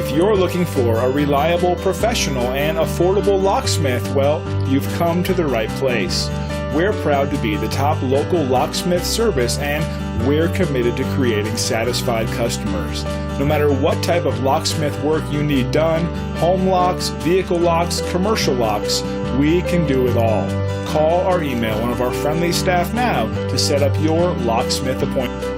If you're looking for a reliable, professional, and affordable locksmith, well, you've come to the right place. We're proud to be the top local locksmith service, and we're committed to creating satisfied customers. No matter what type of locksmith work you need done, home locks, vehicle locks, commercial locks, we can do it all. Call or email one of our friendly staff now to set up your locksmith appointment.